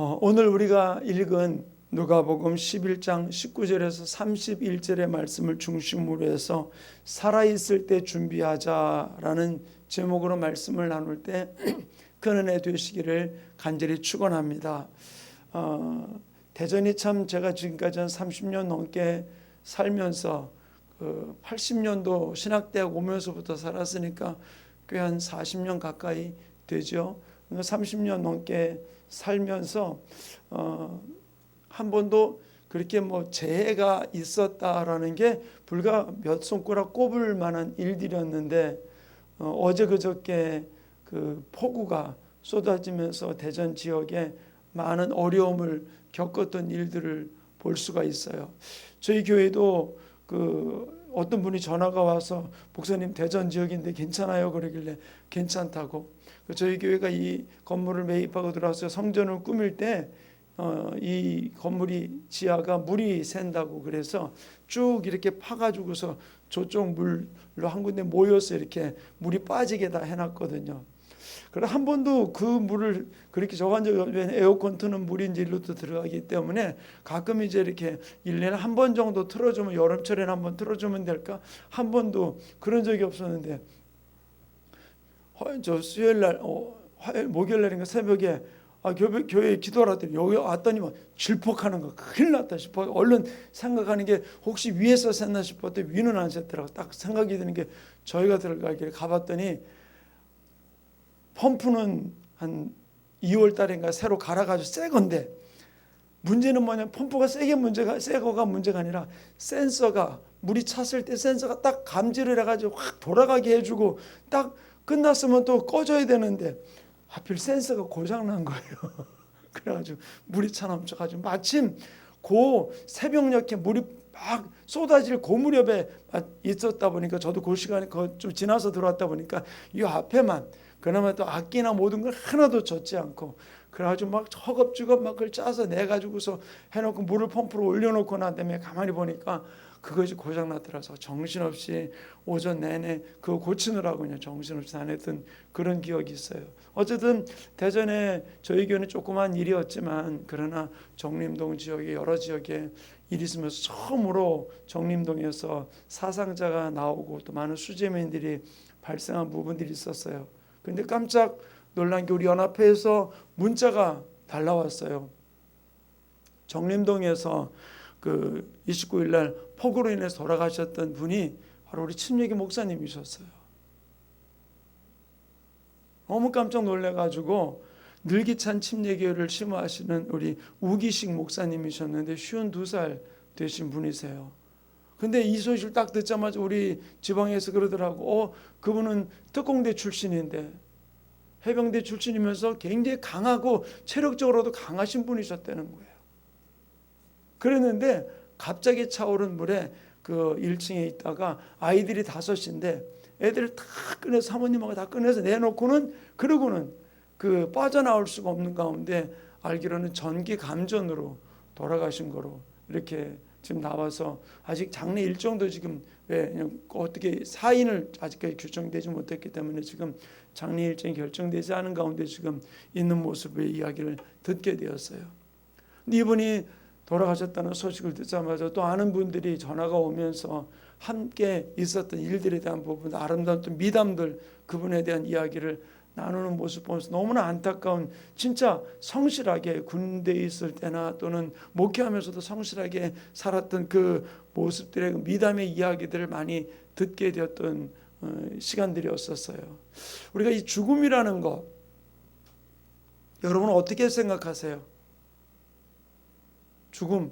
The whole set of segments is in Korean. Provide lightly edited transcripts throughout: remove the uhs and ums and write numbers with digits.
오늘 우리가 읽은 누가복음 11장 19절에서 31절의 말씀을 중심으로 해서 살아있을 때 준비하자라는 제목으로 말씀을 나눌 때 큰 은혜 되시기를 간절히 축원합니다. 대전이 참 제가 지금까지 한 30년 넘게 살면서 80년도 신학대학 오면서부터 살았으니까 꽤 한 40년 가까이 되죠. 30년 넘게 살면서 한 번도 그렇게 재해가 있었다라는 게 불과 몇 손가락 꼽을 만한 일들이었는데 어제 그저께 그 폭우가 쏟아지면서 대전 지역에 많은 어려움을 겪었던 일들을 볼 수가 있어요. 저희 교회도 어떤 분이 전화가 와서 목사님 대전 지역인데 괜찮아요? 그러길래 괜찮다고. 저희 교회가 이 건물을 매입하고 들어와서 성전을 꾸밀 때 이 건물이 지하가 물이 샌다고 그래서 쭉 이렇게 파가지고서 저쪽 물로 한 군데 모여서 이렇게 물이 빠지게 다 해놨거든요. 그래서 한 번도 그 물을 그렇게 저간 적이 없는 에어컨 트는 물인지 일로도 들어가기 때문에 가끔 이제 이렇게 1년에 한 번 정도 틀어주면 여름철에는 한 번 틀어주면 될까? 한 번도 그런 적이 없었는데 저 수요일날 목요일날인가 새벽에 교회에 기도하더니 여기 왔더니만 질퍽하는 거 큰일 났다 싶어 얼른 생각하는 게 혹시 위에서 샜나 싶었더니 위는 안 샜더라고. 딱 생각이 드는 게 저희가 들어가길래 가봤더니 펌프는 한 2월 달인가 새로 갈아가지고 새 건데 문제는 뭐냐면 펌프가 새거가 문제가 아니라 센서가 물이 찼을 때 센서가 딱 감지를 해가지고 확 돌아가게 해주고 딱 끝났으면 또 꺼져야 되는데 하필 센서가 고장난 거예요. 그래가지고 물이 차 넘쳐가지고 마침 그 새벽녘에 물이 막 쏟아질 그 무렵에 있었다 보니까 저도 그 시간에 좀 지나서 들어왔다 보니까 이 앞에만 그나마 또 악기나 모든 걸 하나도 젖지 않고 그래가지고 막 허겁지겁 막 그걸 짜서 내가지고서 해놓고 물을 펌프로 올려놓고 난 다음에 가만히 보니까 그것이 고장났더라서 정신없이 오전 내내 그거 고치느라고 그냥 정신없이 다녔던 그런 기억이 있어요. 어쨌든 대전에 저희 교회는 조그만 일이었지만 그러나 정림동 지역에 여러 지역에 일이 있으면서 처음으로 정림동에서 사상자가 나오고 또 많은 수재민들이 발생한 부분들이 있었어요. 근데 깜짝 놀란 게 우리 연합회에서 문자가 달라왔어요. 정림동에서 29일 날 폭우로 인해서 돌아가셨던 분이 바로 우리 친예기 목사님이셨어요. 너무 깜짝 놀래가지고 늘기찬 침례교회를 심호하시는 우리 우기식 목사님이셨는데 52살 되신 분이세요. 근데 이 소식을 딱 듣자마자 우리 지방에서 그러더라고. 그분은 특공대 출신인데 해병대 출신이면서 굉장히 강하고 체력적으로도 강하신 분이셨다는 거예요. 그랬는데 갑자기 차오른 물에 그 1층에 있다가 아이들이 5인데 애들을 다 꺼내서 사모님하고 다 꺼내서 내놓고는 그러고는 빠져나올 수가 없는 가운데 알기로는 전기 감전으로 돌아가신 거로 이렇게 지금 나와서 아직 장례 일정도 지금 그냥 어떻게 사인을 아직까지 규정되지 못했기 때문에 지금 장례 일정이 결정되지 않은 가운데 지금 있는 모습의 이야기를 듣게 되었어요. 근데 이분이 돌아가셨다는 소식을 듣자마자 또 아는 분들이 전화가 오면서 함께 있었던 일들에 대한 부분, 아름다운 미담들, 그분에 대한 이야기를 나누는 모습 보면서 너무나 안타까운, 진짜 성실하게 군대에 있을 때나 또는 목회하면서도 성실하게 살았던 그 모습들의 미담의 이야기들을 많이 듣게 되었던 시간들이었었어요. 우리가 이 죽음이라는 것, 여러분은 어떻게 생각하세요? 죽음,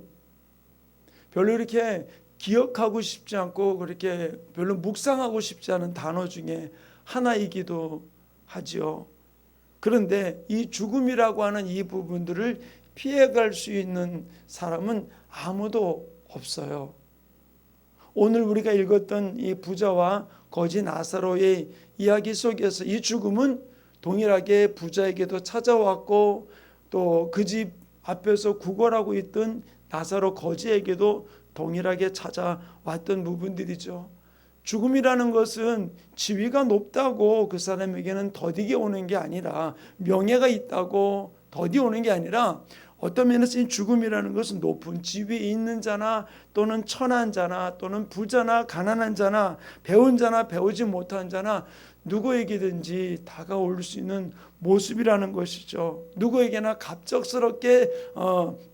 별로 이렇게 기억하고 싶지 않고 그렇게 별로 묵상하고 싶지 않은 단어 중에 하나이기도 하지요. 그런데 이 죽음이라고 하는 이 부분들을 피해갈 수 있는 사람은 아무도 없어요. 오늘 우리가 읽었던 이 부자와 거지 나사로의 이야기 속에서 이 죽음은 동일하게 부자에게도 찾아왔고 또 그 집 앞에서 구걸하고 있던 나사로 거지에게도 동일하게 찾아왔던 부분들이죠. 죽음이라는 것은 지위가 높다고 그 사람에게는 더디게 오는 게 아니라 명예가 있다고 더디 오는 게 아니라 어떤 면에서 이 죽음이라는 것은 높은 지위에 있는 자나 또는 천한 자나 또는 부자나 가난한 자나 배운 자나 배우지 못한 자나 누구에게든지 다가올 수 있는 모습이라는 것이죠. 누구에게나 갑작스럽게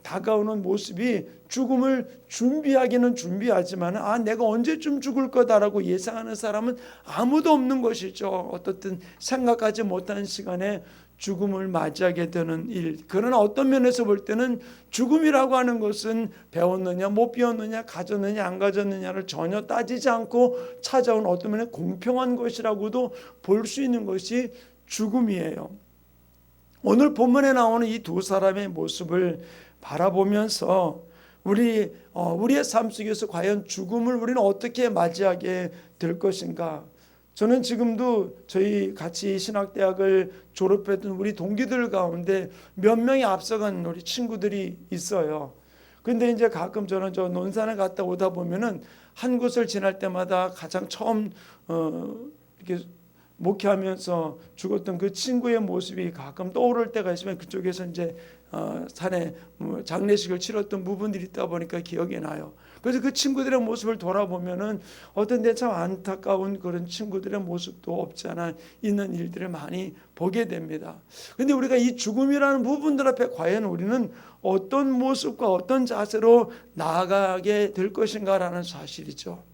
다가오는 모습이 죽음을 준비하기는 준비하지만 내가 언제쯤 죽을 거다라고 예상하는 사람은 아무도 없는 것이죠. 어떻든 생각하지 못한 시간에 죽음을 맞이하게 되는 일. 그러나 어떤 면에서 볼 때는 죽음이라고 하는 것은 배웠느냐 못 배웠느냐 가졌느냐 안 가졌느냐를 전혀 따지지 않고 찾아온 어떤 면에 공평한 것이라고도 볼 수 있는 것이 죽음이에요. 오늘 본문에 나오는 이 두 사람의 모습을 바라보면서 우리의 삶 속에서 과연 죽음을 우리는 어떻게 맞이하게 될 것인가. 저는 지금도 저희 같이 신학대학을 졸업했던 우리 동기들 가운데 몇 명이 앞서간 우리 친구들이 있어요. 근데 이제 가끔 저는 저 논산에 갔다 오다 보면은 한 곳을 지날 때마다 가장 처음 이렇게 목회하면서 죽었던 그 친구의 모습이 가끔 떠오를 때가 있으면 그쪽에서 이제 산에 장례식을 치렀던 부분들이 있다 보니까 기억이 나요. 그래서 그 친구들의 모습을 돌아보면은 어떤 데 참 안타까운 그런 친구들의 모습도 없지 않아 있는 일들을 많이 보게 됩니다. 그런데 우리가 이 죽음이라는 부분들 앞에 과연 우리는 어떤 모습과 어떤 자세로 나아가게 될 것인가라는 사실이죠.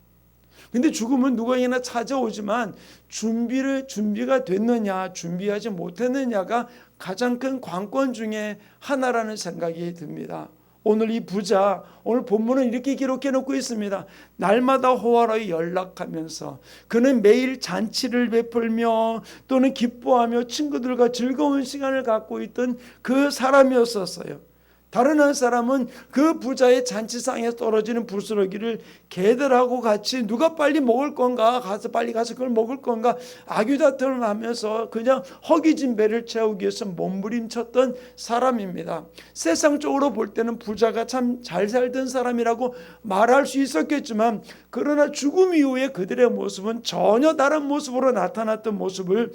근데 죽음은 누구에게나 찾아오지만 준비가 됐느냐 준비하지 못했느냐가 가장 큰 관건 중에 하나라는 생각이 듭니다. 오늘 이 부자, 오늘 본문은 이렇게 기록해 놓고 있습니다. 날마다 호화로이 연락하면서 그는 매일 잔치를 베풀며 또는 기뻐하며 친구들과 즐거운 시간을 갖고 있던 그 사람이었었어요. 다른 한 사람은 그 부자의 잔치상에 떨어지는 부스러기를 개들하고 같이 누가 빨리 먹을 건가 빨리 가서 그걸 먹을 건가 아귀다툼을 하면서 그냥 허기진 배를 채우기 위해서 몸부림쳤던 사람입니다. 세상적으로 볼 때는 부자가 참 잘 살던 사람이라고 말할 수 있었겠지만 그러나 죽음 이후에 그들의 모습은 전혀 다른 모습으로 나타났던 모습을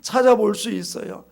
찾아볼 수 있어요.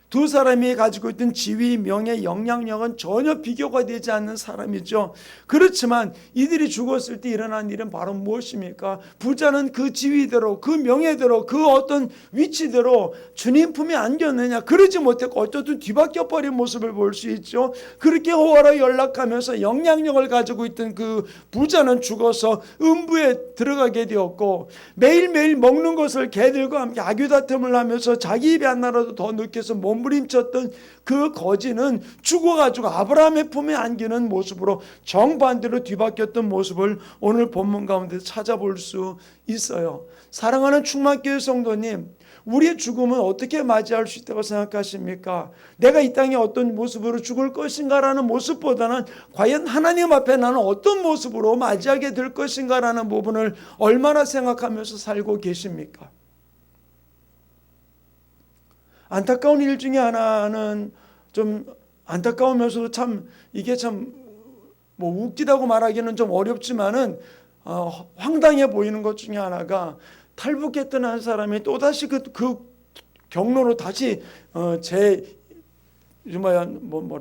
두 사람이 가지고 있던 지위, 명예, 영향력은 전혀 비교가 되지 않는 사람이죠. 그렇지만 이들이 죽었을 때 일어난 일은 바로 무엇입니까? 부자는 그 지위대로, 그 명예대로, 그 어떤 위치대로 주님 품에 안겼느냐? 그러지 못했고 어쨌든 뒤바뀌어 버린 모습을 볼 수 있죠. 그렇게 호화로 연락하면서 영향력을 가지고 있던 그 부자는 죽어서 음부에 들어가게 되었고 매일매일 먹는 것을 개들과 함께 아귀다툼을 하면서 자기 입에 하나라도 더 넣겠어 몸부림쳤던 그 거지는 죽어가지고 아브라함의 품에 안기는 모습으로 정반대로 뒤바뀌었던 모습을 오늘 본문 가운데 찾아볼 수 있어요. 사랑하는 충만교회 성도님, 우리의 죽음은 어떻게 맞이할 수 있다고 생각하십니까? 내가 이 땅에 어떤 모습으로 죽을 것인가라는 모습보다는 과연 하나님 앞에 나는 어떤 모습으로 맞이하게 될 것인가라는 부분을 얼마나 생각하면서 살고 계십니까? 안타까운 일 중에 하나는 좀 안타까우면서도 참 이게 참 웃기다고 말하기는 좀 어렵지만은 황당해 보이는 것 중에 하나가 탈북했던 한 사람이 또다시 그 경로로 다시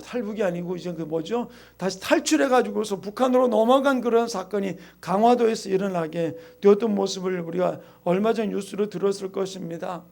탈북이 아니고 이제 다시 탈출해 가지고서 북한으로 넘어간 그런 사건이 강화도에서 일어나게 되었던 모습을 우리가 얼마 전 뉴스로 들었을 것입니다.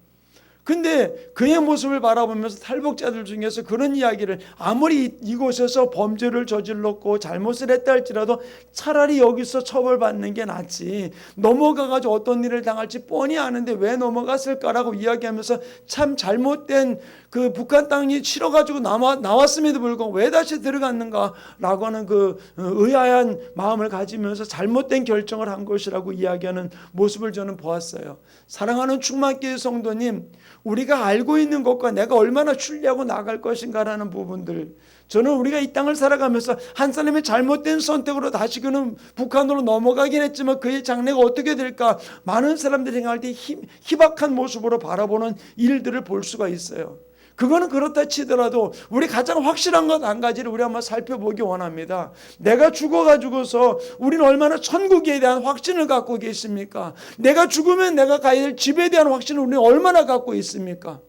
근데 그의 모습을 바라보면서 탈북자들 중에서 그런 이야기를 아무리 이곳에서 범죄를 저질렀고 잘못을 했다 할지라도 차라리 여기서 처벌받는 게 낫지 넘어가가지고 어떤 일을 당할지 뻔히 아는데 왜 넘어갔을까라고 이야기하면서 참 잘못된 그 북한 땅이 치러가지고 나왔음에도 불구하고 왜 다시 들어갔는가라고 하는 그 의아한 마음을 가지면서 잘못된 결정을 한 것이라고 이야기하는 모습을 저는 보았어요. 사랑하는 충만교회 성도님, 우리가 알고 있는 것과 내가 얼마나 순리하고 나갈 것인가라는 부분들, 저는 우리가 이 땅을 살아가면서 한 사람의 잘못된 선택으로 다시 그는 북한으로 넘어가긴 했지만 그의 장래가 어떻게 될까 많은 사람들이 생각할 때 희박한 모습으로 바라보는 일들을 볼 수가 있어요. 그거는 그렇다 치더라도 우리 가장 확실한 것 한 가지를 우리 한번 살펴보기 원합니다. 내가 죽어가지고서 우리는 얼마나 천국에 대한 확신을 갖고 계십니까? 내가 죽으면 내가 가야 될 집에 대한 확신을 우리는 얼마나 갖고 있습니까?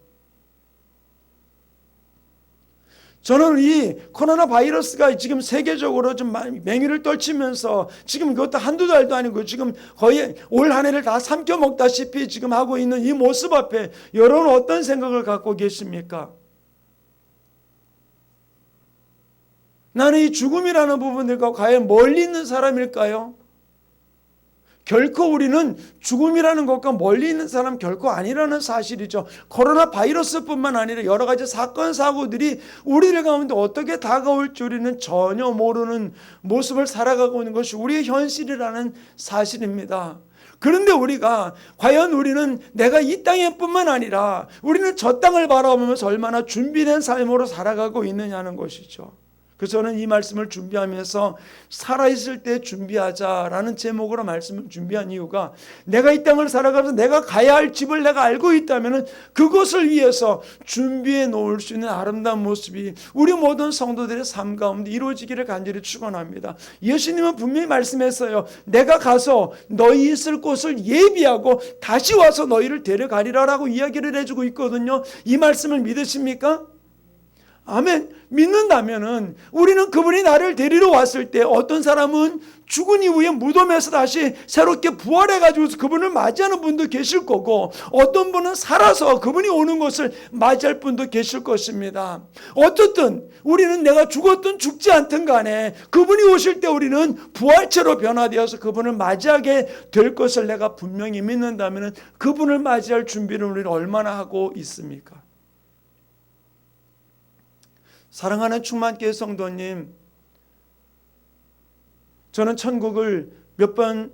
저는 이 코로나 바이러스가 지금 세계적으로 좀 맹위를 떨치면서 지금 이것도 한두 달도 아니고 지금 거의 올 한 해를 다 삼켜 먹다시피 지금 하고 있는 이 모습 앞에 여러분 어떤 생각을 갖고 계십니까? 나는 이 죽음이라는 부분들과 과연 멀리 있는 사람일까요? 결코 우리는 죽음이라는 것과 멀리 있는 사람 결코 아니라는 사실이죠. 코로나 바이러스뿐만 아니라 여러 가지 사건 사고들이 우리들 가운데 어떻게 다가올지 우리는 전혀 모르는 모습을 살아가고 있는 것이 우리의 현실이라는 사실입니다. 그런데 우리가 과연 우리는 내가 이 땅에뿐만 아니라 우리는 저 땅을 바라보면서 얼마나 준비된 삶으로 살아가고 있느냐는 것이죠. 그래서 저는 이 말씀을 준비하면서 살아있을 때 준비하자라는 제목으로 말씀을 준비한 이유가 내가 이 땅을 살아가면서 내가 가야 할 집을 내가 알고 있다면 그것을 위해서 준비해 놓을 수 있는 아름다운 모습이 우리 모든 성도들의 삶 가운데 이루어지기를 간절히 축원합니다. 예수님은 분명히 말씀했어요. 내가 가서 너희 있을 곳을 예비하고 다시 와서 너희를 데려가리라라고 이야기를 해주고 있거든요. 이 말씀을 믿으십니까? 아멘. 믿는다면은 우리는 그분이 나를 데리러 왔을 때 어떤 사람은 죽은 이후에 무덤에서 다시 새롭게 부활해가지고 그분을 맞이하는 분도 계실 거고 어떤 분은 살아서 그분이 오는 것을 맞이할 분도 계실 것입니다. 어쨌든 우리는 내가 죽었든 죽지 않든 간에 그분이 오실 때 우리는 부활체로 변화되어서 그분을 맞이하게 될 것을 내가 분명히 믿는다면은 그분을 맞이할 준비를 우리는 얼마나 하고 있습니까? 사랑하는 충만교회 성도님, 저는 천국을 몇 번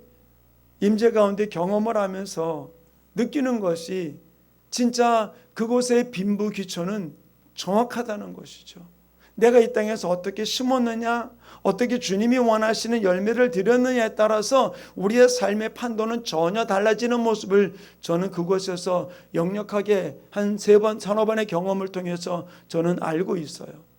임재 가운데 경험을 하면서 느끼는 것이 진짜 그곳의 빈부귀천은 정확하다는 것이죠. 내가 이 땅에서 어떻게 심었느냐, 어떻게 주님이 원하시는 열매를 드렸느냐에 따라서 우리의 삶의 판도는 전혀 달라지는 모습을 저는 그곳에서 역력하게 한 3번, 3-4번의 경험을 통해서 저는 알고 있어요.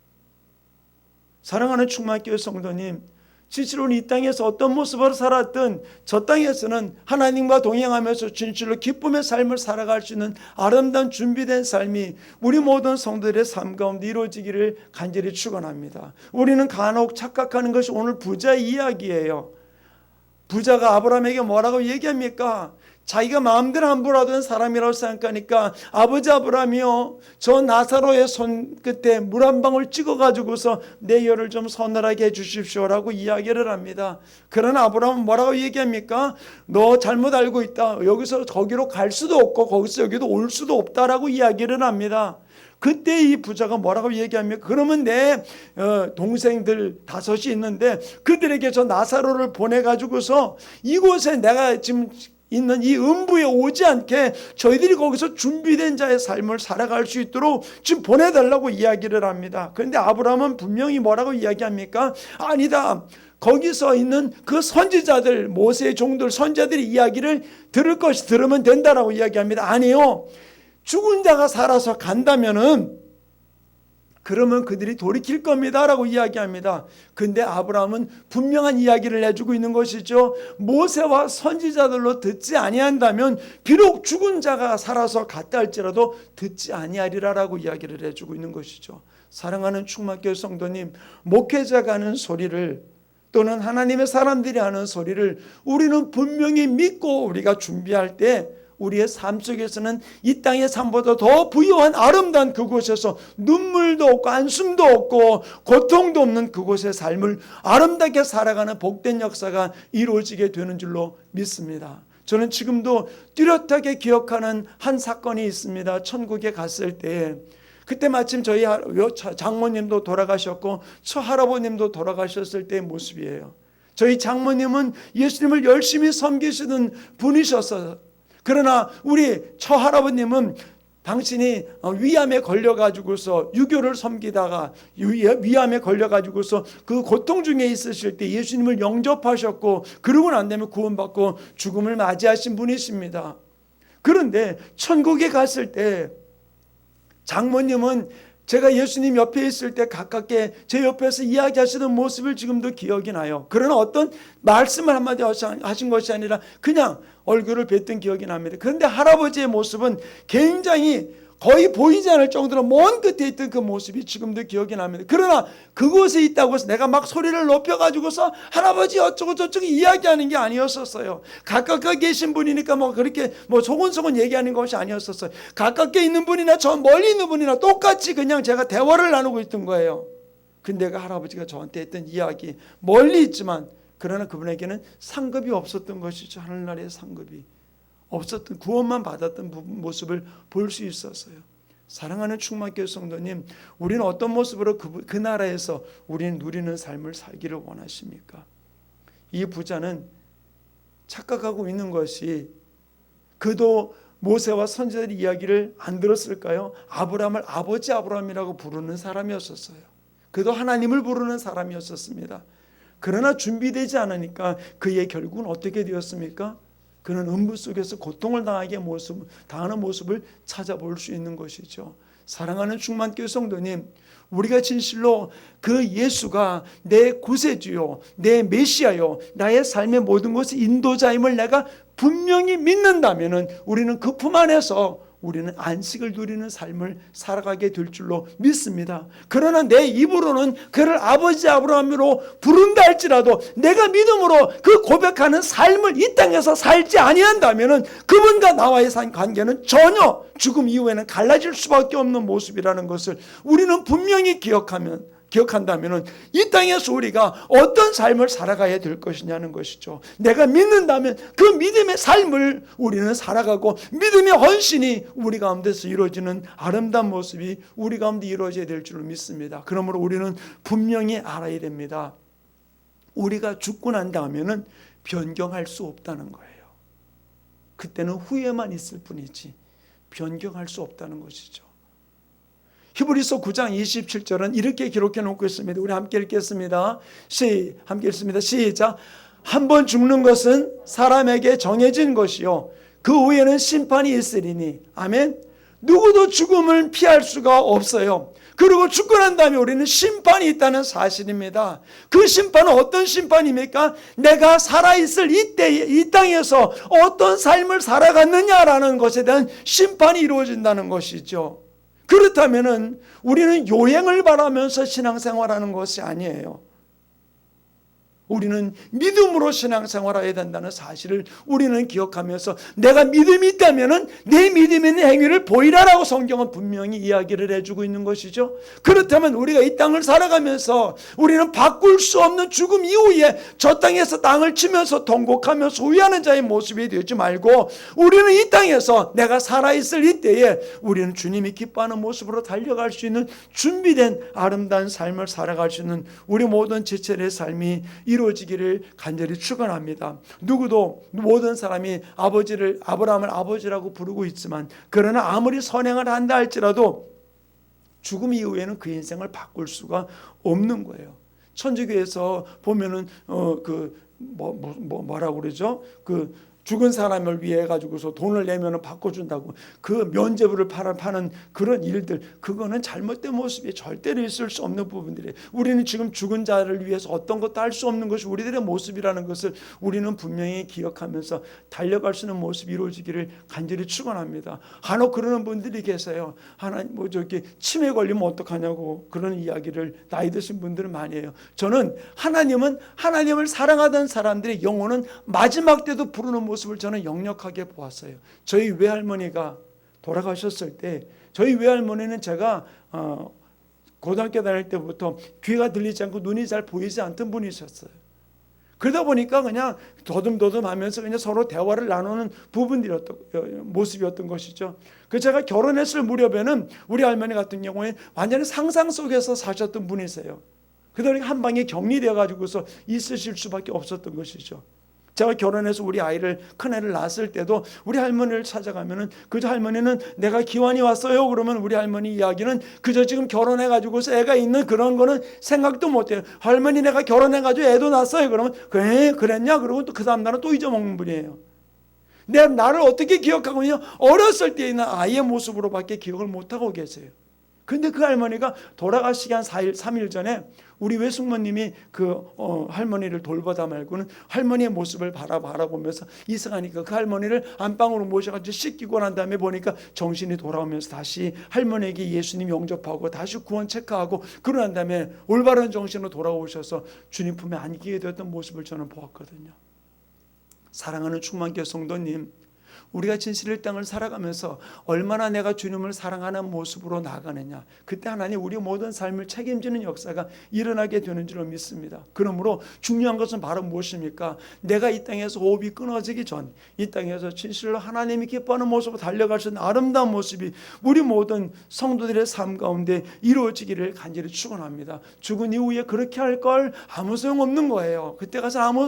사랑하는 충만교회 성도님, 진실로 이 땅에서 어떤 모습으로 살았든 저 땅에서는 하나님과 동행하면서 진실로 기쁨의 삶을 살아갈 수 있는 아름다운 준비된 삶이 우리 모든 성도들의 삶 가운데 이루어지기를 간절히 축원합니다. 우리는 간혹 착각하는 것이 오늘 부자의 이야기예요. 부자가 아브라함에게 뭐라고 얘기합니까? 자기가 마음대로 함부로 하던 사람이라고 생각하니까 아버지 아브라함이요, 저 나사로의 손끝에 물 한 방울 찍어가지고서 내 혀를 좀 서늘하게 해주십시오라고 이야기를 합니다. 그러나 아브라함은 뭐라고 얘기합니까? 너 잘못 알고 있다. 여기서 거기로 갈 수도 없고 거기서 여기도 올 수도 없다라고 이야기를 합니다. 그때 이 부자가 뭐라고 얘기합니까? 그러면 내 동생들 5이 있는데 그들에게 저 나사로를 보내가지고서 이곳에 내가 지금 있는 이 음부에 오지 않게 저희들이 거기서 준비된 자의 삶을 살아갈 수 있도록 지금 보내달라고 이야기를 합니다. 그런데 아브라함은 분명히 뭐라고 이야기합니까? 아니다. 거기서 있는 그 선지자들, 모세의 종들, 선지자들의 이야기를 들으면 된다라고 이야기합니다. 아니요. 죽은 자가 살아서 간다면은 그러면 그들이 돌이킬 겁니다 라고 이야기합니다. 근데 아브라함은 분명한 이야기를 해주고 있는 것이죠. 모세와 선지자들로 듣지 아니한다면 비록 죽은 자가 살아서 갔다 할지라도 듣지 아니하리라라고 이야기를 해주고 있는 것이죠. 사랑하는 충만교회 성도님, 목회자가 하는 소리를 또는 하나님의 사람들이 하는 소리를 우리는 분명히 믿고 우리가 준비할 때 우리의 삶 속에서는 이 땅의 삶보다 더 부유한 아름다운 그곳에서 눈물도 없고 한숨도 없고 고통도 없는 그곳의 삶을 아름답게 살아가는 복된 역사가 이루어지게 되는 줄로 믿습니다. 저는 지금도 뚜렷하게 기억하는 한 사건이 있습니다. 천국에 갔을 때 그때 마침 저희 장모님도 돌아가셨고 처할아버님도 돌아가셨을 때의 모습이에요. 저희 장모님은 예수님을 열심히 섬기시는 분이셨어요. 그러나 우리 처할아버님은 당신이 위암에 걸려가지고서 유교를 섬기다가 위암에 걸려가지고서 그 고통 중에 있으실 때 예수님을 영접하셨고 그러고 난 다음에 구원받고 죽음을 맞이하신 분이십니다. 그런데 천국에 갔을 때 장모님은 제가 예수님 옆에 있을 때 가깝게 제 옆에서 이야기하시는 모습을 지금도 기억이 나요. 그러나 어떤 말씀을 한마디 하신 것이 아니라 그냥 얼굴을 뵀던 기억이 납니다. 그런데 할아버지의 모습은 굉장히 거의 보이지 않을 정도로 먼 끝에 있던 그 모습이 지금도 기억이 납니다. 그러나 그곳에 있다고 해서 내가 막 소리를 높여가지고서 할아버지 어쩌고 저쩌고 이야기하는 게 아니었었어요. 가깝게 계신 분이니까 뭐 그렇게 뭐 소곤소곤 얘기하는 것이 아니었었어요. 가깝게 있는 분이나 저 멀리 있는 분이나 똑같이 그냥 제가 대화를 나누고 있던 거예요. 근데 그 할아버지가 저한테 했던 이야기, 멀리 있지만 그러나 그분에게는 상급이 없었던 것이죠. 하늘나라의 상급이 없었던, 구원만 받았던 모습을 볼 수 있었어요. 사랑하는 충만교회 성도님, 우리는 어떤 모습으로 그 나라에서 우리는 누리는 삶을 살기를 원하십니까? 이 부자는 착각하고 있는 것이, 그도 모세와 선지자의 이야기를 안 들었을까요? 아브라함을 아버지 아브라함이라고 부르는 사람이었었어요. 그도 하나님을 부르는 사람이었었습니다. 그러나 준비되지 않으니까 그의 결국은 어떻게 되었습니까? 그는 음부 속에서 고통을 당하는 모습을 찾아볼 수 있는 것이죠. 사랑하는 충만교회 성도님, 우리가 진실로 그 예수가 내 구세주요, 내 메시아요, 나의 삶의 모든 것의 인도자임을 내가 분명히 믿는다면 우리는 그 품 안에서 우리는 안식을 누리는 삶을 살아가게 될 줄로 믿습니다. 그러나 내 입으로는 그를 아버지 아브라함으로 부른다 할지라도 내가 믿음으로 그 고백하는 삶을 이 땅에서 살지 아니한다면 그분과 나와의 관계는 전혀 죽음 이후에는 갈라질 수밖에 없는 모습이라는 것을 우리는 분명히 기억한다면 이 땅에서 우리가 어떤 삶을 살아가야 될 것이냐는 것이죠. 내가 믿는다면 그 믿음의 삶을 우리는 살아가고 믿음의 헌신이 우리 가운데서 이루어지는 아름다운 모습이 우리 가운데 이루어져야 될 줄 믿습니다. 그러므로 우리는 분명히 알아야 됩니다. 우리가 죽고 난 다음에는 변경할 수 없다는 거예요. 그때는 후회만 있을 뿐이지 변경할 수 없다는 것이죠. 히브리서 9장 27절은 이렇게 기록해 놓고 있습니다. 우리 함께 읽겠습니다. 함께 읽습니다. 시작. 한 번 죽는 것은 사람에게 정해진 것이요 그 후에는 심판이 있으리니. 아멘. 누구도 죽음을 피할 수가 없어요. 그리고 죽고 난 다음에 우리는 심판이 있다는 사실입니다. 그 심판은 어떤 심판입니까? 내가 살아있을 이 땅에서 어떤 삶을 살아갔느냐라는 것에 대한 심판이 이루어진다는 것이죠. 그렇다면 우리는 요행을 바라면서 신앙생활하는 것이 아니에요. 우리는 믿음으로 신앙생활해야 된다는 사실을 우리는 기억하면서 내가 믿음이 있다면 내 믿음 있는 행위를 보이라라고 성경은 분명히 이야기를 해주고 있는 것이죠. 그렇다면 우리가 이 땅을 살아가면서 우리는 바꿀 수 없는 죽음 이후에 저 땅에서 땅을 치면서 통곡하면서 후회하는 자의 모습이 되지 말고 우리는 이 땅에서 내가 살아있을 이때에 우리는 주님이 기뻐하는 모습으로 달려갈 수 있는 준비된 아름다운 삶을 살아갈 수 있는 우리 모든 지체의 삶이 이루어지기를 간절히 축원합니다. 누구도 모든 사람이 아브라함을 아버지라고 부르고 있지만 그러나 아무리 선행을 한다 할지라도 죽음 이후에는 그 인생을 바꿀 수가 없는 거예요. 천주교에서 보면은 뭐라고 그러죠? 죽은 사람을 위해 가지고서 돈을 내면 바꿔준다고 그 면죄부를 파는 그런 일들, 그거는 잘못된 모습이 절대로 있을 수 없는 부분들이에요. 우리는 지금 죽은 자를 위해서 어떤 것도 할 수 없는 것이 우리들의 모습이라는 것을 우리는 분명히 기억하면서 달려갈 수 있는 모습이 이루어지기를 간절히 축원합니다. 간혹 그러는 분들이 계세요. 치매 걸리면 어떡하냐고 그런 이야기를 나이 드신 분들은 많이 해요. 저는 하나님을 사랑하던 사람들의 영혼은 마지막 때도 부르는 모습을 저는 역력하게 보았어요. 저희 외할머니가 돌아가셨을 때 저희 외할머니는 제가 고등학교 다닐 때부터 귀가 들리지 않고 눈이 잘 보이지 않던 분이셨어요. 그러다 보니까 그냥 더듬더듬하면서 그냥 서로 대화를 나누는 모습이었던 것이죠. 제가 결혼했을 무렵에는 우리 할머니 같은 경우에 완전히 상상 속에서 사셨던 분이세요. 그러다 한 방에 격리되어 가지고서 있으실 수밖에 없었던 것이죠. 제가 결혼해서 우리 큰애를 낳았을 때도 우리 할머니를 찾아가면은 그저 할머니는 내가 기환이 왔어요. 그러면 우리 할머니 이야기는 그저 지금 결혼해가지고서 애가 있는 그런 거는 생각도 못해요. 할머니 내가 결혼해가지고 애도 낳았어요. 그러면 그랬냐? 그러고 또 그 다음날은 또 잊어먹는 분이에요. 나를 어떻게 기억하고 있냐? 어렸을 때 있는 아이의 모습으로밖에 기억을 못하고 계세요. 근데 그 할머니가 돌아가시기 한 4일, 3일 전에 우리 외숙모님이 그 할머니를 돌보다 말고는 할머니의 모습을 바라보면서 이상하니까 그 할머니를 안방으로 모셔가지고 씻기고 난 다음에 보니까 정신이 돌아오면서 다시 할머니에게 예수님 영접하고 다시 구원 체크하고 그러고 난 다음에 올바른 정신으로 돌아오셔서 주님 품에 안기게 되었던 모습을 저는 보았거든요. 사랑하는 충만교회 성도님, 우리가 진실의 땅을 살아가면서 얼마나 내가 주님을 사랑하는 모습으로 나아가느냐, 그때 하나님 우리 모든 삶을 책임지는 역사가 일어나게 되는 줄로 믿습니다. 그러므로 중요한 것은 바로 무엇입니까? 내가 이 땅에서 호흡이 끊어지기 전 이 땅에서 진실로 하나님이 기뻐하는 모습으로 달려갈 수 있는 아름다운 모습이 우리 모든 성도들의 삶 가운데 이루어지기를 간절히 축원합니다. 죽은 이후에 그렇게 할 걸 아무 소용없는 거예요. 그때 가서 아무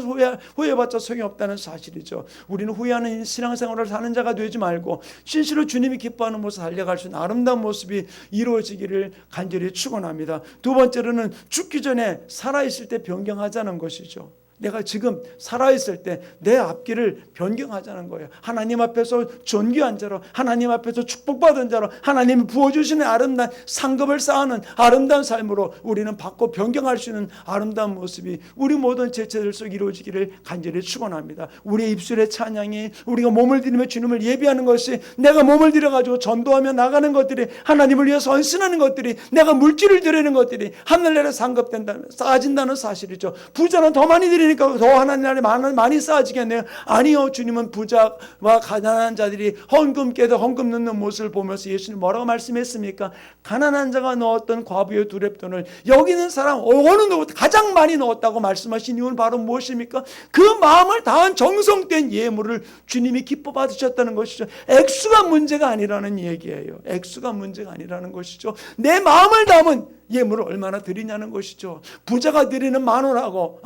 후회해봤자 소용없다는 사실이죠. 우리는 후회하는 신앙생활을 사는 자가 되지 말고 진실로 주님이 기뻐하는 모습 달려갈 수 있는 아름다운 모습이 이루어지기를 간절히 축원합니다. 두 번째로는 죽기 전에 살아있을 때 변경하자는 것이죠. 내가 지금 살아있을 때 내 앞길을 변경하자는 거예요. 하나님 앞에서 존귀한 자로, 하나님 앞에서 축복받은 자로, 하나님이 부어주시는 아름다운 상급을 쌓는 아름다운 삶으로 우리는 받고 변경할 수 있는 아름다운 모습이 우리 모든 제체들 속 이루어지기를 간절히 축원합니다. 우리의 입술의 찬양이, 우리가 몸을 들이며 주님을 예배하는 것이, 내가 몸을 들여가지고 전도하며 나가는 것들이, 하나님을 위해서 헌신하는 것들이, 내가 물질을 드리는 것들이 하늘나라에 상급된다면 쌓아진다는 사실이죠. 부자는 더 많이 드리니까 더 하나님 나라에 많이 쌓아지겠네요. 아니요, 주님은 부자와 가난한 자들이 헌금 깨도 헌금 넣는 모습을 보면서 예수님 뭐라고 말씀했습니까? 가난한 자가 넣었던 과부의 두렙돈을 여기 있는 사람 어느 누구보다 가장 많이 넣었다고 말씀하신 이유는 바로 무엇입니까? 그 마음을 다한 정성된 예물을 주님이 기뻐 받으셨다는 것이죠. 액수가 문제가 아니라는 얘기예요. 액수가 문제가 아니라는 것이죠. 내 마음을 담은 예물을 얼마나 드리냐는 것이죠. 부자가 드리는 10,000원하고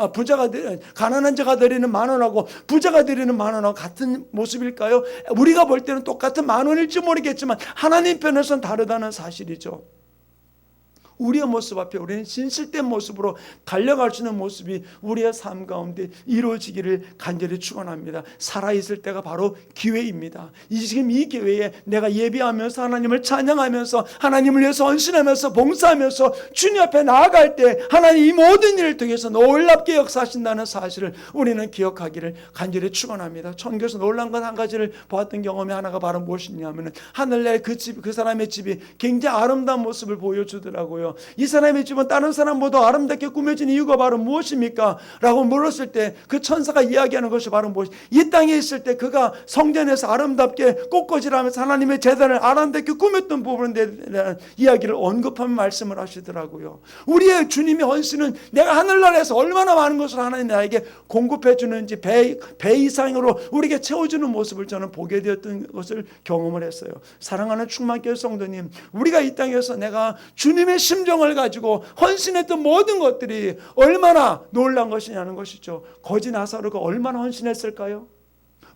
가난한 자가 드리는 10,000원하고 부자가 드리는 10,000원하고 같은 모습일까요? 우리가 볼 때는 똑같은 10,000원일지 모르겠지만 하나님 편에서는 다르다는 사실이죠. 우리의 모습 앞에 우리는 진실된 모습으로 달려갈 수 있는 모습이 우리의 삶 가운데 이루어지기를 간절히 축원합니다. 살아있을 때가 바로 기회입니다. 지금 이 기회에 내가 예배하면서 하나님을 찬양하면서 하나님을 위해서 헌신하면서 봉사하면서 주님 앞에 나아갈 때 하나님 이 모든 일을 통해서 놀랍게 역사하신다는 사실을 우리는 기억하기를 간절히 축원합니다. 천국에서 놀란 것 한 가지를 보았던 경험이 하나가 바로 무엇이냐면 하늘나라의 그 사람의 집이 굉장히 아름다운 모습을 보여주더라고요. 이 사람의 집은 다른 사람보다 아름답게 꾸며진 이유가 바로 무엇입니까? 라고 물었을 때 그 천사가 이야기하는 것이 바로 무엇이, 이 땅에 있을 때 그가 성전에서 아름답게 꽃꽂이라면서 하나님의 제단을 아름답게 꾸몄던 부분에 대한 이야기를 언급하며 말씀을 하시더라고요. 우리의 주님의 헌신은 내가 하늘나라에서 얼마나 많은 것을 하나님 나에게 공급해 주는지 배 이상으로 우리에게 채워주는 모습을 저는 보게 되었던 것을 경험을 했어요. 사랑하는 충만교회 성도님, 우리가 이 땅에서 내가 주님의 심정을 가지고 헌신했던 모든 것들이 얼마나 놀란 것이냐는 것이죠. 거지 나사로가 얼마나 헌신했을까요?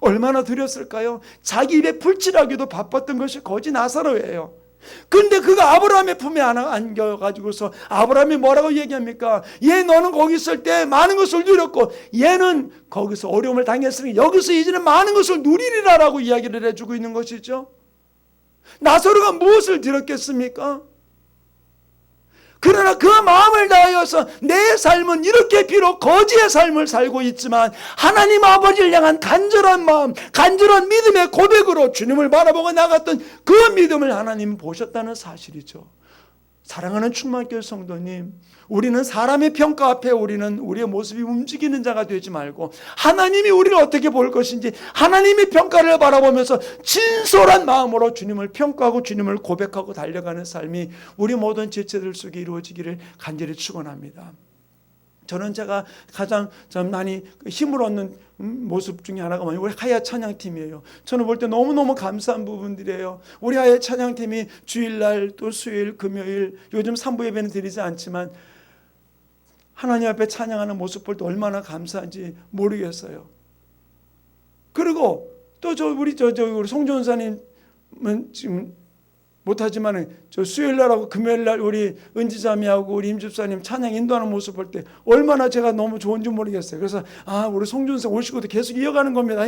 얼마나 드렸을까요? 자기 입에 풀칠하기도 바빴던 것이 거지 나사로예요. 근데 그가 아브라함의 품에 안겨가지고서 아브라함이 뭐라고 얘기합니까? 얘 너는 거기 있을 때 많은 것을 누렸고 얘는 거기서 어려움을 당했으니 여기서 이제는 많은 것을 누리리라라고 이야기를 해주고 있는 것이죠. 나사로가 무엇을 드렸겠습니까? 그러나 그 마음을 다하여서 내 삶은 이렇게 비록 거지의 삶을 살고 있지만 하나님 아버지를 향한 간절한 마음, 간절한 믿음의 고백으로 주님을 바라보고 나갔던 그 믿음을 하나님 보셨다는 사실이죠. 사랑하는 충만교회 성도님, 우리는 사람의 평가 앞에 우리는 우리의 모습이 움직이는 자가 되지 말고 하나님이 우리를 어떻게 볼 것인지 하나님의 평가를 바라보면서 진솔한 마음으로 주님을 평가하고 주님을 고백하고 달려가는 삶이 우리 모든 지체들 속에 이루어지기를 간절히 축원합니다. 저는 제가 가장 많이 힘을 얻는 모습 중에 하나가 뭐냐면 우리 하야 찬양팀이에요. 저는 볼 때 너무너무 감사한 부분들이에요. 우리 하야 찬양팀이 주일날 또 수요일, 금요일, 요즘 3부 예배는 드리지 않지만 하나님 앞에 찬양하는 모습 볼 때 얼마나 감사한지 모르겠어요. 그리고 또 우리 송전사님은 지금 못하지만 저 수요일날하고 금요일날 우리 은지자매하고 우리 임집사님 찬양 인도하는 모습 볼 때 얼마나 제가 너무 좋은지 모르겠어요. 그래서 우리 송준사 오시고도 계속 이어가는 겁니다.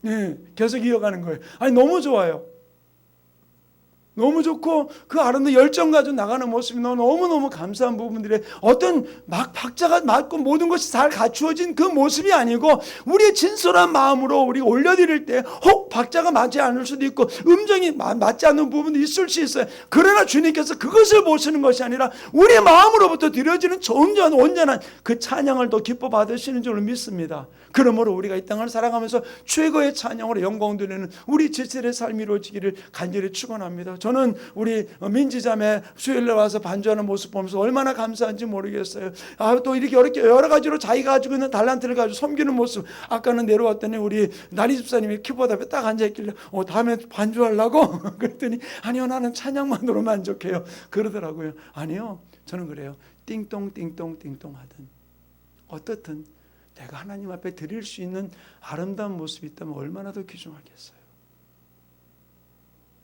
네, 계속 이어가는 거예요. 아니 너무 좋아요. 너무 좋고 그 아름다운 열정 가지고 나가는 모습이 너무너무 감사한 부분들에 어떤 막 박자가 맞고 모든 것이 잘 갖추어진 그 모습이 아니고 우리의 진솔한 마음으로 우리가 올려드릴 때 혹 박자가 맞지 않을 수도 있고 음정이 맞지 않는 부분도 있을 수 있어요. 그러나 주님께서 그것을 보시는 것이 아니라 우리의 마음으로부터 드려지는 온전한 그 찬양을 더 기뻐 받으시는 줄로 믿습니다. 그러므로 우리가 이 땅을 살아가면서 최고의 찬양으로 영광 돌리는 우리 제철의 삶이 이루어지기를 간절히 축원합니다. 저는 우리 민지자매 수요일에 와서 반주하는 모습 보면서 얼마나 감사한지 모르겠어요. 또 이렇게 여러 가지로 자기가 가지고 있는 달란트를 가지고 섬기는 모습. 아까는 내려왔더니 우리 나리 집사님이 키보드 앞에 딱 앉아있길래 다음에 반주하려고? 그랬더니 아니요, 나는 찬양만으로 만족해요. 그러더라고요. 아니요, 저는 그래요. 띵동 하든 어떻든 내가 하나님 앞에 드릴 수 있는 아름다운 모습이 있다면 얼마나 더 귀중하겠어요.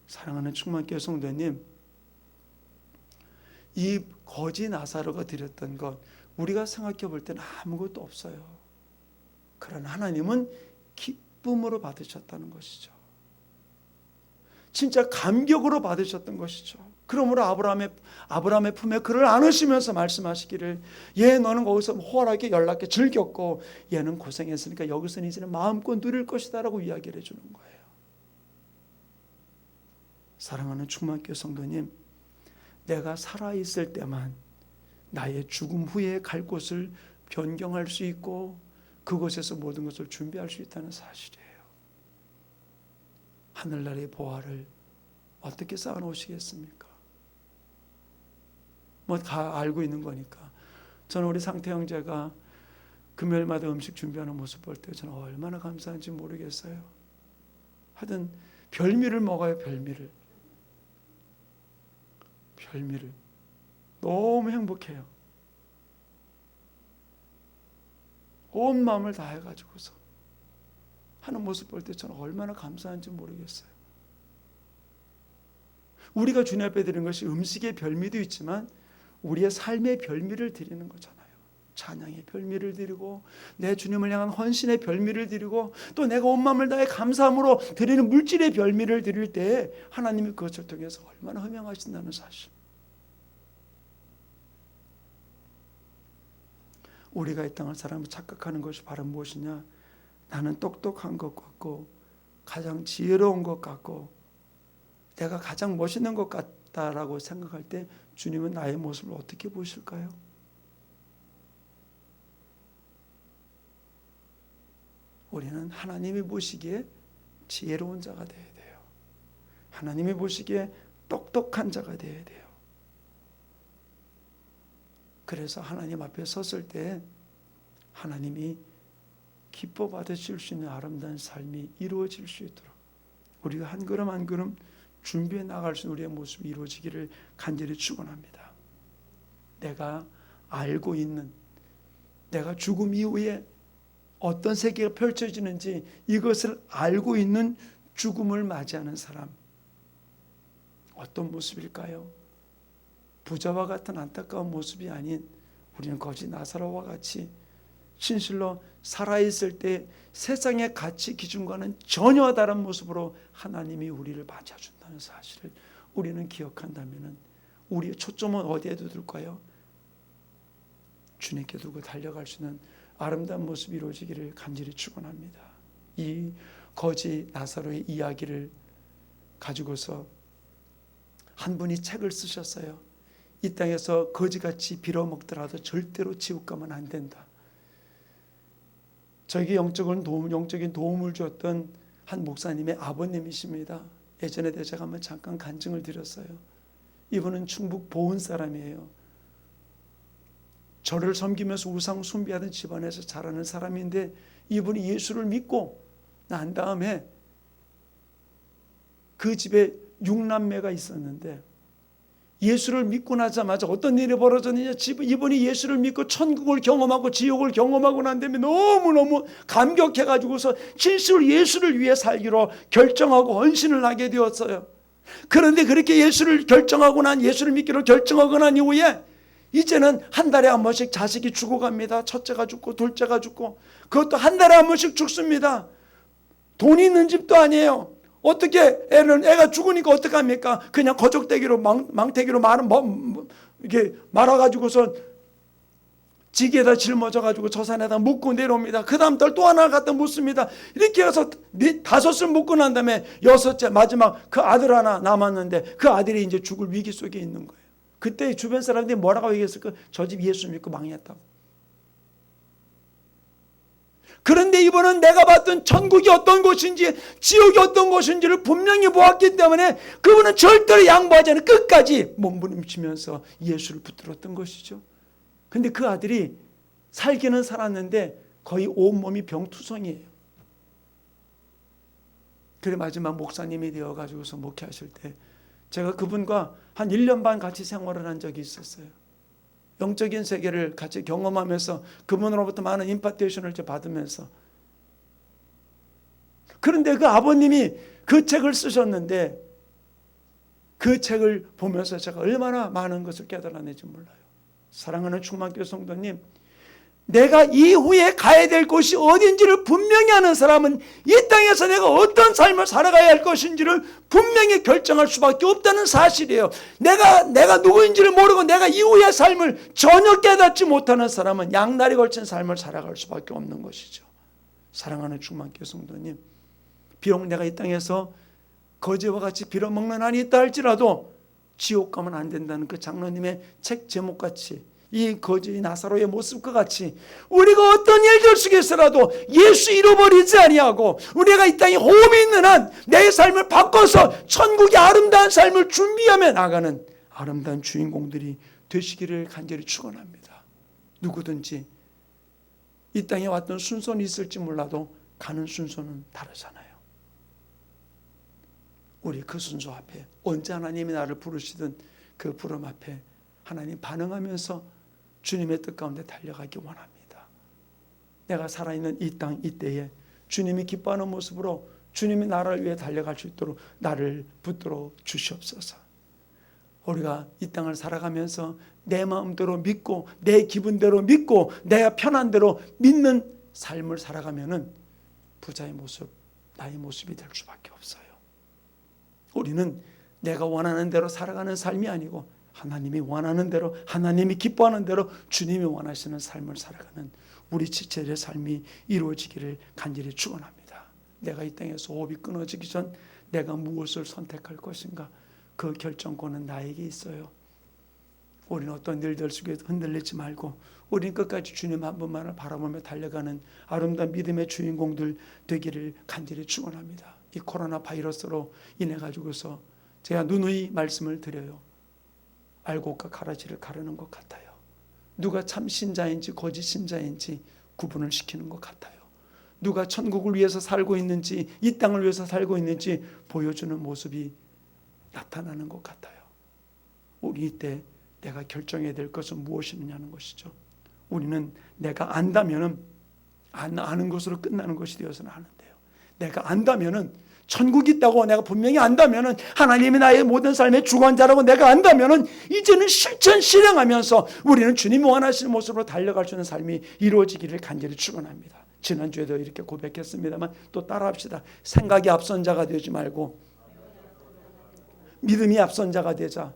사랑하는 충만교회 성도님, 이 거지 나사로가 드렸던 것 우리가 생각해 볼 때는 아무것도 없어요. 그러나 하나님은 기쁨으로 받으셨다는 것이죠. 진짜 감격으로 받으셨던 것이죠. 그러므로 아브라함의 품에 그를 안으시면서 말씀하시기를, 얘 너는 거기서 호활하게 연락해 즐겼고 얘는 고생했으니까 여기서는 이제는 마음껏 누릴 것이다 라고 이야기를 해주는 거예요. 사랑하는 충만교회 성도님, 내가 살아있을 때만 나의 죽음 후에 갈 곳을 변경할 수 있고 그곳에서 모든 것을 준비할 수 있다는 사실이에요. 하늘나라의 보화를 어떻게 쌓아놓으시겠습니까? 다 알고 있는 거니까. 저는 우리 상태 형제가 금요일마다 음식 준비하는 모습 볼 때 저는 얼마나 감사한지 모르겠어요. 하여튼 별미를 먹어요. 별미를 너무 행복해요. 온 마음을 다해가지고서 하는 모습 볼 때 저는 얼마나 감사한지 모르겠어요. 우리가 주님 앞에 드리는 것이 음식의 별미도 있지만 우리의 삶의 별미를 드리는 거잖아요. 찬양의 별미를 드리고 내 주님을 향한 헌신의 별미를 드리고 또 내가 온 마음을 다해 감사함으로 드리는 물질의 별미를 드릴 때 하나님이 그것을 통해서 얼마나 흠양하신다는 사실. 우리가 이 땅을 살아가면서 착각하는 것이 바로 무엇이냐? 나는 똑똑한 것 같고 가장 지혜로운 것 같고 내가 가장 멋있는 것 같다라고 생각할 때 주님은 나의 모습을 어떻게 보실까요? 우리는 하나님이 보시기에 지혜로운 자가 되어야 돼요. 하나님이 보시기에 똑똑한 자가 되어야 돼요. 그래서 하나님 앞에 섰을 때 하나님이 기뻐 받으실 수 있는 아름다운 삶이 이루어질 수 있도록 우리가 한 걸음 한 걸음 준비해 나갈 수 있는 우리의 모습이 이루어지기를 간절히 축원합니다. 내가 알고 있는, 내가 죽음 이후에 어떤 세계가 펼쳐지는지 이것을 알고 있는 죽음을 맞이하는 사람, 어떤 모습일까요? 부자와 같은 안타까운 모습이 아닌 우리는 거지 나사로와 같이 진실로 살아있을 때 세상의 가치 기준과는 전혀 다른 모습으로 하나님이 우리를 맞아준다는 사실을 우리는 기억한다면 우리의 초점은 어디에 둘까요? 주님께 두고 달려갈 수 있는 아름다운 모습이 이루어지기를 간절히 축원합니다. 이 거지 나사로의 이야기를 가지고서 한 분이 책을 쓰셨어요. 이 땅에서 거지같이 빌어먹더라도 절대로 지옥 가면 안 된다. 저에게 영적인 도움을 주었던 한 목사님의 아버님이십니다. 예전에 제가 한번 잠깐 간증을 드렸어요. 이분은 충북 보은 사람이에요. 저를 섬기면서 우상 숭배하던 집안에서 자라는 사람인데 이분이 예수를 믿고 난 다음에 그 집에 6남매가 있었는데 예수를 믿고 나자마자 어떤 일이 벌어졌느냐, 이분이 예수를 믿고 천국을 경험하고 지옥을 경험하고 난 다음에 너무너무 감격해가지고서 진실로 예수를 위해 살기로 결정하고 헌신을 하게 되었어요. 그런데 그렇게 예수를 믿기로 결정하고 난 이후에 이제는 한 달에 한 번씩 자식이 죽어갑니다. 첫째가 죽고 둘째가 죽고 그것도 한 달에 한 번씩 죽습니다. 돈이 있는 집도 아니에요. 어떻게 애가 죽으니까 어떡합니까? 그냥 거적대기로 망태기로 이렇게 말아가지고서 지게에다 짊어져가지고 저 산에다 묻고 내려옵니다. 그 다음 달 또 하나 갖다 묻습니다. 이렇게 해서 5을 묻고 난 다음에 6째 마지막 그 아들 하나 남았는데 그 아들이 이제 죽을 위기 속에 있는 거예요. 그때 주변 사람들이 뭐라고 얘기했을까? 저 집 예수 믿고 망했다고. 그런데 이번은 내가 봤던 천국이 어떤 곳인지 지옥이 어떤 곳인지를 분명히 보았기 때문에 그분은 절대로 양보하지 않고 끝까지 몸부림치면서 예수를 붙들었던 것이죠. 근데 그 아들이 살기는 살았는데 거의 온몸이 병투성이에요. 그래 마지막 목사님이 되어가지고서 목회하실 때 제가 그분과 한 1년 반 같이 생활을 한 적이 있었어요. 영적인 세계를 같이 경험하면서 그분으로부터 많은 임파테이션을 받으면서. 그런데 그 아버님이 그 책을 쓰셨는데 그 책을 보면서 제가 얼마나 많은 것을 깨달아내지 몰라요. 사랑하는 충만교회 성도님, 내가 이후에 가야 될 곳이 어딘지를 분명히 아는 사람은 이 땅에서 내가 어떤 삶을 살아가야 할 것인지를 분명히 결정할 수밖에 없다는 사실이에요. 내가 누구인지를 모르고 내가 이후의 삶을 전혀 깨닫지 못하는 사람은 양날이 걸친 삶을 살아갈 수밖에 없는 것이죠. 사랑하는 충만교회 성도님, 비록 내가 이 땅에서 거지와 같이 빌어먹는 한이 있다 할지라도 지옥 가면 안 된다는 그 장로님의 책 제목같이 이 거지 나사로의 모습과 같이 우리가 어떤 일들 속에서라도 예수 잃어버리지 아니하고 우리가 이 땅에 호흡이 있는 한 내 삶을 바꿔서 천국의 아름다운 삶을 준비하며 나가는 아름다운 주인공들이 되시기를 간절히 축원합니다. 누구든지 이 땅에 왔던 순서는 있을지 몰라도 가는 순서는 다르잖아요. 우리 그 순서 앞에 언제 하나님이 나를 부르시든 그 부름 앞에 하나님 반응하면서 주님의 뜻 가운데 달려가기 원합니다. 내가 살아있는 이 땅 이때에 주님이 기뻐하는 모습으로 주님이 나를 위해 달려갈 수 있도록 나를 붙들어 주시옵소서. 우리가 이 땅을 살아가면서 내 마음대로 믿고 내 기분대로 믿고 내가 편한 대로 믿는 삶을 살아가면은 부자의 모습, 나의 모습이 될 수밖에 없어요. 우리는 내가 원하는 대로 살아가는 삶이 아니고 하나님이 원하는 대로, 하나님이 기뻐하는 대로 주님이 원하시는 삶을 살아가는 우리 지체의 삶이 이루어지기를 간절히 축원합니다. 내가 이 땅에서 호흡이 끊어지기 전 내가 무엇을 선택할 것인가, 그 결정권은 나에게 있어요. 우리는 어떤 일들 속에 흔들리지 말고 우리는 끝까지 주님 한 분만을 바라보며 달려가는 아름다운 믿음의 주인공들 되기를 간절히 축원합니다. 이 코로나 바이러스로 인해 가지고서 제가 누누이 말씀을 드려요. 알곡과 가라지를 가르는 것 같아요. 누가 참 신자인지 거짓 신자인지 구분을 시키는 것 같아요. 누가 천국을 위해서 살고 있는지 이 땅을 위해서 살고 있는지 보여주는 모습이 나타나는 것 같아요. 우리 이때 내가 결정해야 될 것은 무엇이냐는 것이죠. 우리는 내가 안다면은 아는 것으로 끝나는 것이 되어서는 안 돼요. 내가 안다면은 천국이 있다고 내가 분명히 안다면은 하나님이 나의 모든 삶의 주관자라고 내가 안다면은 이제는 실행하면서 우리는 주님이 원하시는 모습으로 달려갈 수 있는 삶이 이루어지기를 간절히 축원합니다. 지난주에도 이렇게 고백했습니다만 또 따라합시다. 생각이 앞선 자가 되지 말고 믿음이 앞선 자가 되자.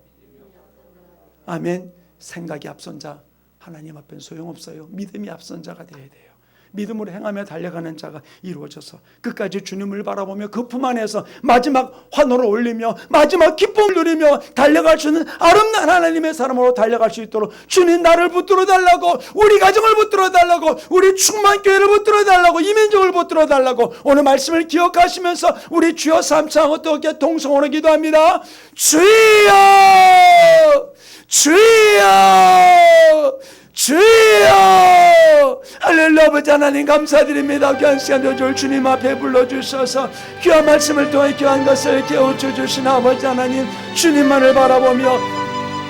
아멘. 생각이 앞선 자 하나님 앞엔 소용없어요. 믿음이 앞선 자가 되어야 돼요. 믿음으로 행하며 달려가는 자가 이루어져서 끝까지 주님을 바라보며 그 품 안에서 마지막 환호를 올리며 마지막 기쁨을 누리며 달려갈 수 있는 아름다운 하나님의 사람으로 달려갈 수 있도록 주님 나를 붙들어 달라고, 우리 가정을 붙들어 달라고, 우리 충만교회를 붙들어 달라고, 이민족을 붙들어 달라고 오늘 말씀을 기억하시면서 우리 주여 삼창 어떻게 동성으로 기도합니다. 주여 주여 주여. 할렐루야. 아버지 하나님 감사드립니다. 귀한 시간 되어줄 주님 앞에 불러주셔서 귀한 말씀을 통해 귀한 것을 깨우쳐 주신 아버지 하나님, 주님만을 바라보며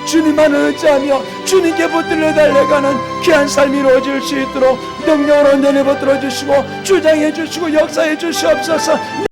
주님만을 의지하며 주님께 붙들려 달려가는 귀한 삶이 이루어질 수 있도록 능력으로 내내 붙들어 주시고 주장해 주시고 역사해 주시옵소서.